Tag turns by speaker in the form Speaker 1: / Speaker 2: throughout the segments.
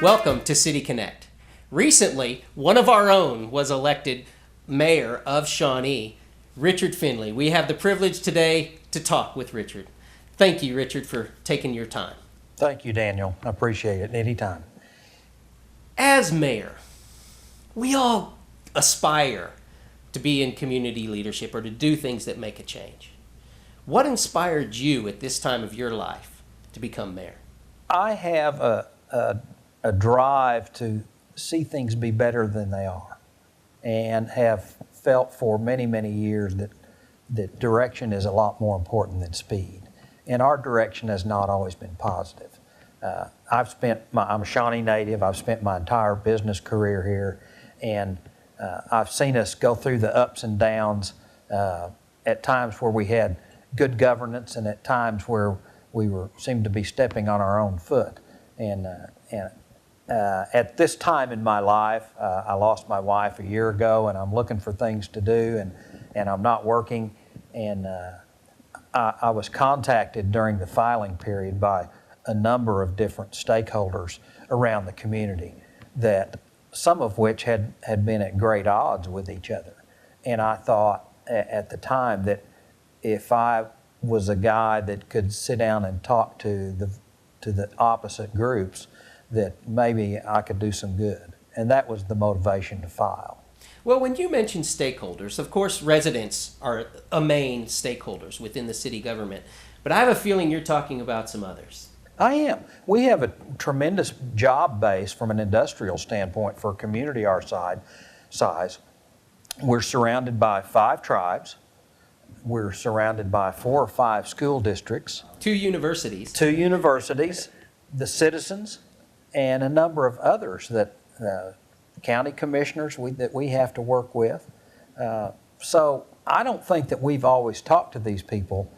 Speaker 1: Welcome to City Connect. Recently, one of our own was elected mayor of Shawnee, Richard Finley. We have the privilege today to talk with Richard. Thank you, Richard, for taking your time.
Speaker 2: Thank you, Daniel. I appreciate it anytime.
Speaker 1: As mayor, we all aspire to be in community leadership or to do things that make a change. What inspired you at this time of your life to become mayor?
Speaker 2: I have a drive to see things be better than they are, and have felt for many, many years that direction is a lot more important than speed. And our direction has not always been positive. I'm a Shawnee native. I've spent my entire business career here, and I've seen us go through the ups and downs, at times where we had good governance and at times where we seemed to be stepping on our own foot. And at this time in my life, I lost my wife a year ago, and I'm looking for things to do, and I'm not working. And I was contacted during the filing period by a number of different stakeholders around the community, that some of which had been at great odds with each other. And I thought at the time that if I was a guy that could sit down and talk to the opposite groups, that maybe I could do some good. And that was the motivation to file.
Speaker 1: Well, when you mention stakeholders, of course, residents are a main stakeholders within the city government, but I have a feeling you're talking about some others.
Speaker 2: I am. We have a tremendous job base from an industrial standpoint for a community our size. We're surrounded by 5 tribes. We're surrounded by 4 or 5 school districts.
Speaker 1: 2 universities.
Speaker 2: 2 universities, the citizens, and a number of others that county commissioners that we have to work with. So I don't think that we've always talked to these people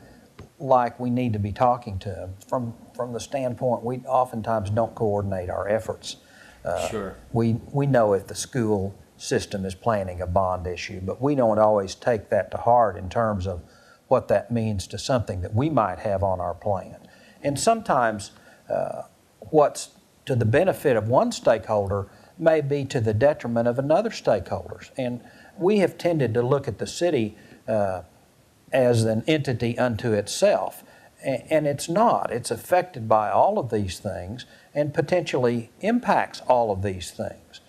Speaker 2: like we need to be talking to them. From the standpoint, we oftentimes don't coordinate our efforts.
Speaker 1: Sure.
Speaker 2: We know if the school system is planning a bond issue, but we don't always take that to heart in terms of what that means to something that we might have on our plan. And sometimes what's to the benefit of one stakeholder may be to the detriment of another stakeholder. And we have tended to look at the city as an entity unto itself. And it's not. It's affected by all of these things and potentially impacts all of these things.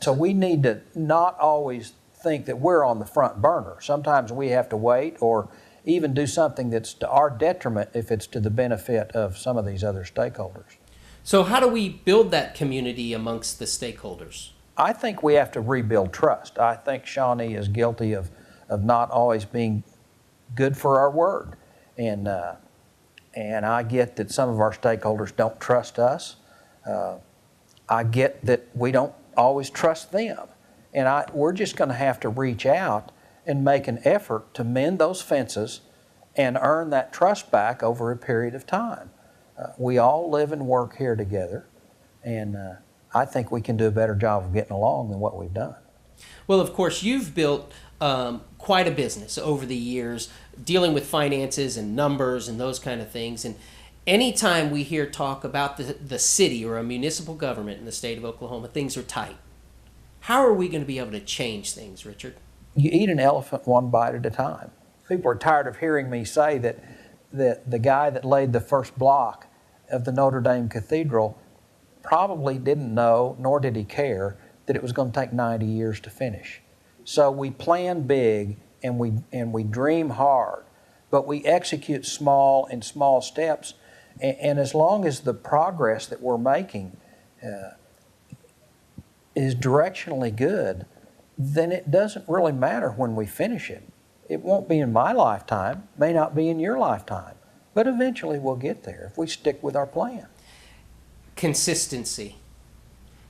Speaker 2: So we need to not always think that we're on the front burner. Sometimes we have to wait or even do something that's to our detriment if it's to the benefit of some of these other stakeholders.
Speaker 1: So how do we build that community amongst the stakeholders?
Speaker 2: I think we have to rebuild trust. I think Shawnee is guilty of not always being good for our word. And I get that some of our stakeholders don't trust us. I get that we don't always trust them. And we're just going to have to reach out and make an effort to mend those fences and earn that trust back over a period of time. We all live and work here together, and I think we can do a better job of getting along than what we've done.
Speaker 1: Well, of course, you've built quite a business over the years, dealing with finances and numbers and those kind of things. And anytime we hear talk about the city or a municipal government in the state of Oklahoma, things are tight. How are we going to be able to change things, Richard?
Speaker 2: You eat an elephant one bite at a time. People are tired of hearing me say that the guy that laid the first block of the Notre Dame Cathedral probably didn't know, nor did he care, that it was going to take 90 years to finish. So we plan big and we dream hard, but we execute small steps. And as long as the progress that we're making is directionally good, then it doesn't really matter when we finish it. It won't be in my lifetime, may not be in your lifetime, but eventually we'll get there if we stick with our plan.
Speaker 1: Consistency,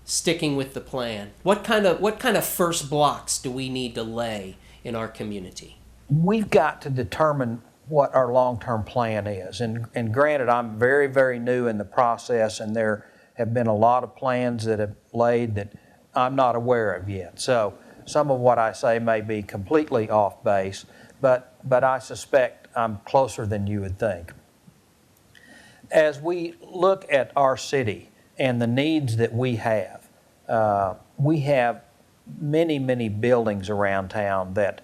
Speaker 1: sticking with the plan. What kind of first blocks do we need to lay in our community?
Speaker 2: We've got to determine what our long-term plan is. And granted, I'm very, very new in the process, and there have been a lot of plans that have laid that I'm not aware of yet. So some of what I say may be completely off base, but I suspect I'm closer than you would think. As we look at our city and the needs that we have. We have many, many buildings around town that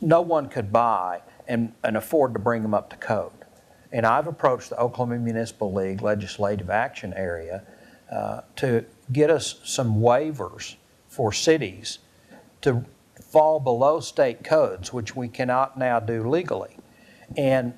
Speaker 2: no one could buy and afford to bring them up to code. And I've approached the Oklahoma Municipal League Legislative Action Area to get us some waivers for cities to fall below state codes, which we cannot now do legally, and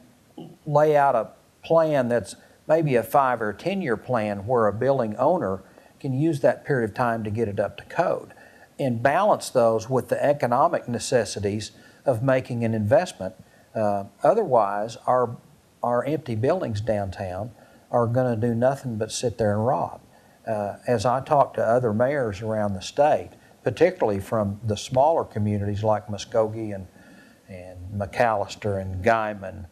Speaker 2: lay out a plan that's maybe a 5 or 10-year plan where a building owner can use that period of time to get it up to code and balance those with the economic necessities of making an investment. Otherwise, our empty buildings downtown are going to do nothing but sit there and rot. As I talk to other mayors around the state, particularly from the smaller communities like Muskogee and McAllister and Guyman,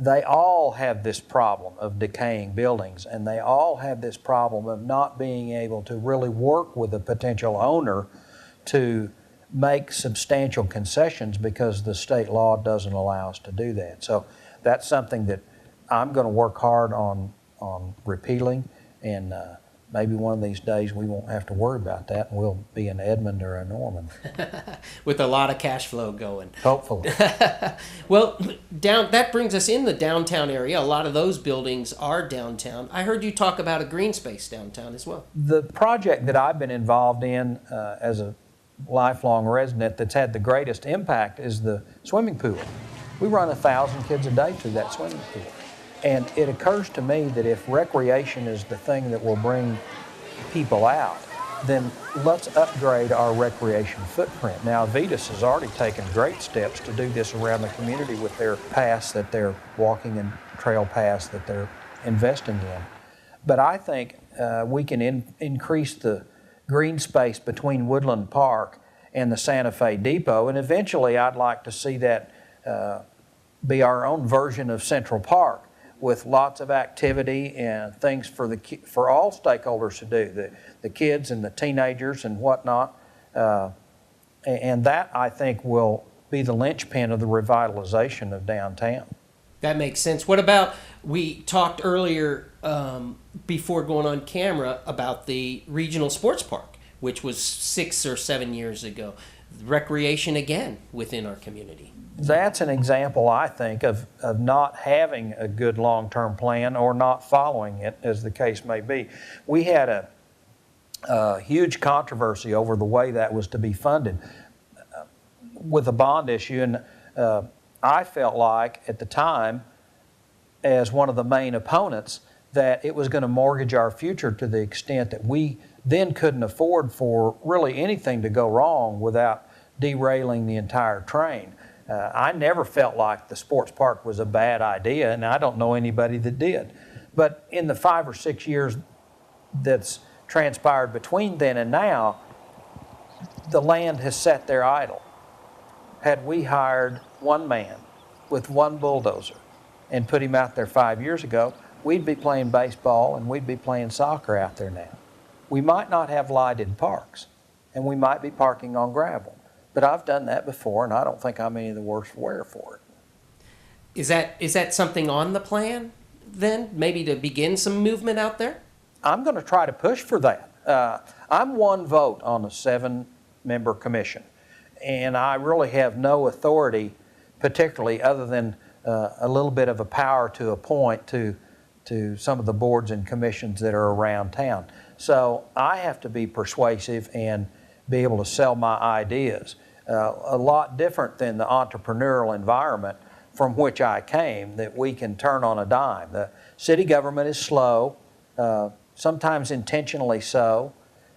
Speaker 2: they all have this problem of decaying buildings, and they all have this problem of not being able to really work with a potential owner to make substantial concessions because the state law doesn't allow us to do that. So that's something that I'm going to work hard on repealing, and maybe one of these days we won't have to worry about that, and we'll be an Edmond or a Norman.
Speaker 1: With a lot of cash flow going.
Speaker 2: Hopefully.
Speaker 1: Well, that brings us in the downtown area. A lot of those buildings are downtown. I heard you talk about a green space downtown as well.
Speaker 2: The project that I've been involved in as a lifelong resident that's had the greatest impact is the swimming pool. We run 1,000 kids a day through that swimming pool. And it occurs to me that if recreation is the thing that will bring people out, then let's upgrade our recreation footprint. Now, Avitas has already taken great steps to do this around the community with their paths that they're walking and trail paths that they're investing in. But I think we can increase the green space between Woodland Park and the Santa Fe Depot, and eventually I'd like to see that be our own version of Central Park, with lots of activity and things for all stakeholders to do, the kids and the teenagers and whatnot. And that, I think, will be the linchpin of the revitalization of downtown.
Speaker 1: That makes sense. What about, we talked earlier before going on camera about the regional sports park, which was 6 or 7 years ago. Recreation again within our community.
Speaker 2: That's an example, I think, of not having a good long-term plan or not following it, as the case may be. We had a huge controversy over the way that was to be funded with a bond issue, and I felt like at the time, as one of the main opponents, that it was going to mortgage our future to the extent that we then couldn't afford for really anything to go wrong without derailing the entire train. I never felt like the sports park was a bad idea, and I don't know anybody that did. But in the 5 or 6 years that's transpired between then and now, the land has sat there idle. Had we hired one man with one bulldozer and put him out there 5 years ago, we'd be playing baseball and we'd be playing soccer out there now. We might not have lighted parks, and we might be parking on gravel. But I've done that before, and I don't think I'm any of the worse wear for it.
Speaker 1: Is that something on the plan then? Maybe to begin some movement out there?
Speaker 2: I'm going to try to push for that. I'm one vote on a 7-member commission, and I really have no authority, particularly other than a little bit of a power to appoint to some of the boards and commissions that are around town. So I have to be persuasive and be able to sell my ideas. A lot different than the entrepreneurial environment from which I came, that we can turn on a dime. The city government is slow, sometimes intentionally so,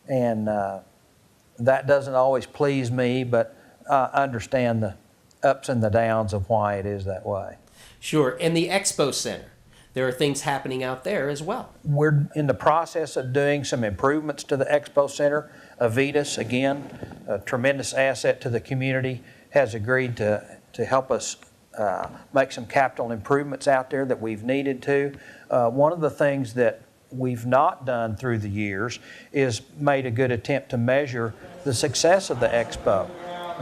Speaker 2: and that doesn't always please me, but I understand the ups and the downs of why it is that way.
Speaker 1: Sure, and the Expo Center. There are things happening out there as well.
Speaker 2: We're in the process of doing some improvements to the Expo Center. Avitas, again, a tremendous asset to the community, has agreed to help us make some capital improvements out there that we've needed to. One of the things that we've not done through the years is made a good attempt to measure the success of the Expo.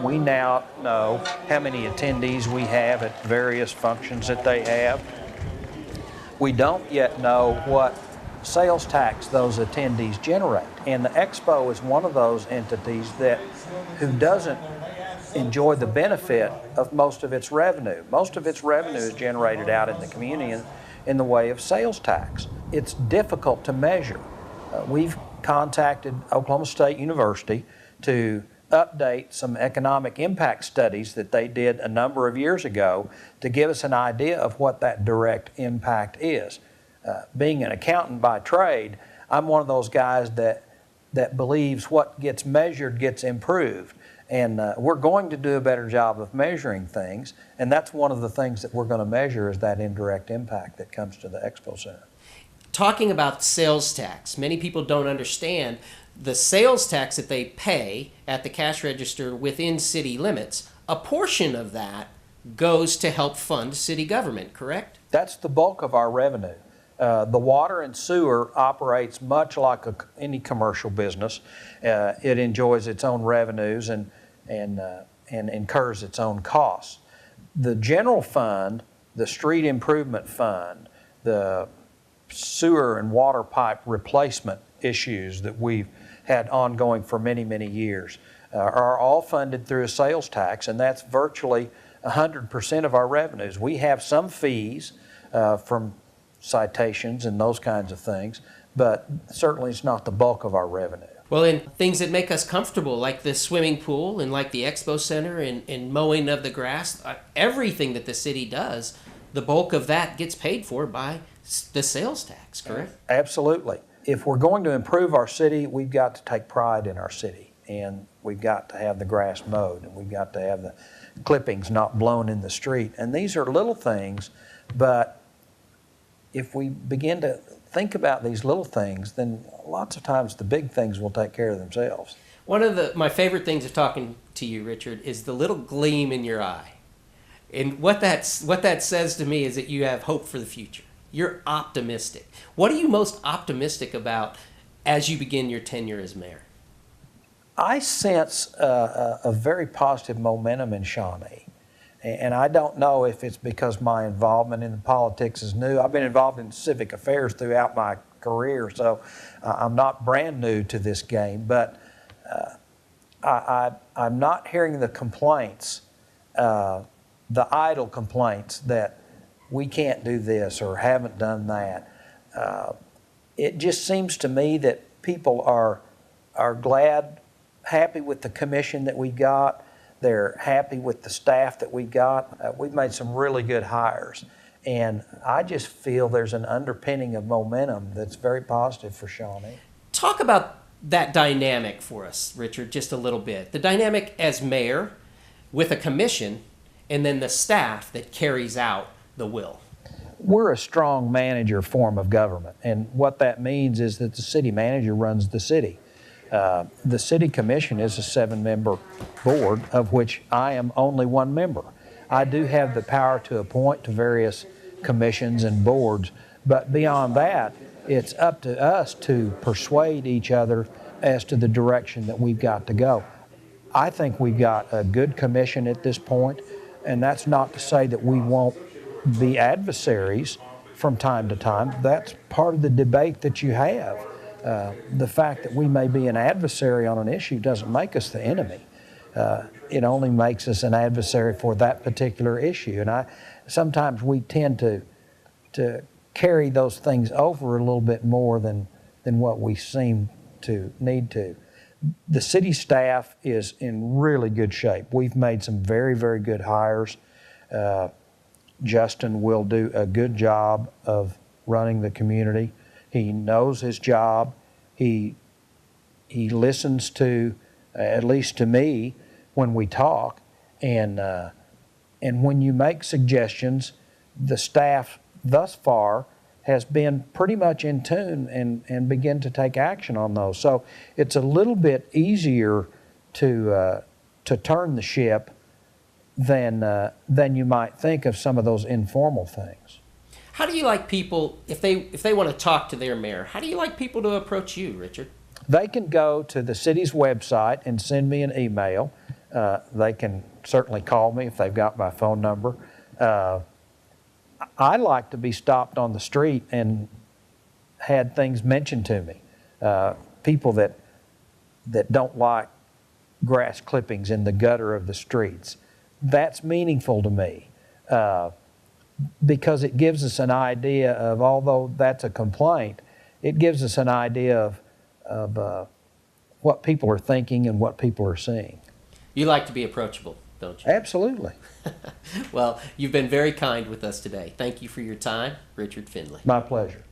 Speaker 2: We now know how many attendees we have at various functions that they have. We don't yet know what sales tax those attendees generate. And the expo is one of those entities who doesn't enjoy the benefit of most of its revenue. Most of its revenue is generated out in the community in the way of sales tax. It's difficult to measure. We've contacted Oklahoma State University to update some economic impact studies that they did a number of years ago to give us an idea of what that direct impact is. Being an accountant by trade, I'm one of those guys that believes what gets measured gets improved. And we're going to do a better job of measuring things, and that's one of the things that we're going to measure is that indirect impact that comes to the Expo Center.
Speaker 1: Talking about sales tax, many people don't understand the sales tax that they pay at the cash register within city limits. A portion of that goes to help fund city government, correct?
Speaker 2: That's the bulk of our revenue. The water and sewer operates much like any commercial business. It enjoys its own revenues and incurs its own costs. The general fund, the street improvement fund, the sewer and water pipe replacement issues that we've had ongoing for many, many years are all funded through a sales tax, and that's virtually 100% of our revenues. We have some fees from citations and those kinds of things, but certainly it's not the bulk of our revenue.
Speaker 1: Well, and things that make us comfortable, like the swimming pool and like the expo center and mowing of the grass, everything that the city does, the bulk of that gets paid for by the sales tax, correct?
Speaker 2: Absolutely. If we're going to improve our city, we've got to take pride in our city, and we've got to have the grass mowed, and we've got to have the clippings not blown in the street. And these are little things, but if we begin to think about these little things, then lots of times the big things will take care of themselves.
Speaker 1: One of my favorite things of talking to you, Richard, is the little gleam in your eye. And what that says to me is that you have hope for the future. You're optimistic. What are you most optimistic about as you begin your tenure as mayor?
Speaker 2: I sense a very positive momentum in Shawnee. And I don't know if it's because my involvement in politics is new. I've been involved in civic affairs throughout my career, so I'm not brand new to this game. But I'm not hearing the complaints, the idle complaints that we can't do this or haven't done that. It just seems to me that people are glad, happy with the commission that we got. They're happy with the staff that we got. We've made some really good hires. And I just feel there's an underpinning of momentum that's very positive for Shawnee.
Speaker 1: Talk about that dynamic for us, Richard, just a little bit. The dynamic as mayor with a commission and then the staff that carries out the will.
Speaker 2: We're a strong manager form of government. And what that means is that the city manager runs the city. The city commission is a 7-member board, of which I am only one member. I do have the power to appoint to various commissions and boards, but beyond that, it's up to us to persuade each other as to the direction that we've got to go. I think we've got a good commission at this point, and that's not to say that we won't be adversaries from time to time. That's part of the debate that you have. The fact that we may be an adversary on an issue doesn't make us the enemy. It only makes us an adversary for that particular issue. And sometimes we tend to carry those things over a little bit more than what we seem to need to. The city staff is in really good shape. We've made some very, very good hires. Justin will do a good job of running the community. He knows his job. He listens to, at least to me, when we talk. And when you make suggestions, the staff thus far has been pretty much in tune and begin to take action on those. So it's a little bit easier to turn the ship than you might think of some of those informal things.
Speaker 1: How do you like people, if they want to talk to their mayor, how do you like people to approach you, Richard?
Speaker 2: They can go to the city's website and send me an email. They can certainly call me if they've got my phone number. I like to be stopped on the street and had things mentioned to me. People that don't like grass clippings in the gutter of the streets. That's meaningful to me because it gives us an idea of, although that's a complaint, it gives us an idea of what people are thinking and what people are seeing.
Speaker 1: You like to be approachable, don't you?
Speaker 2: Absolutely.
Speaker 1: Well, you've been very kind with us today. Thank you for your time, Richard Finley.
Speaker 2: My pleasure.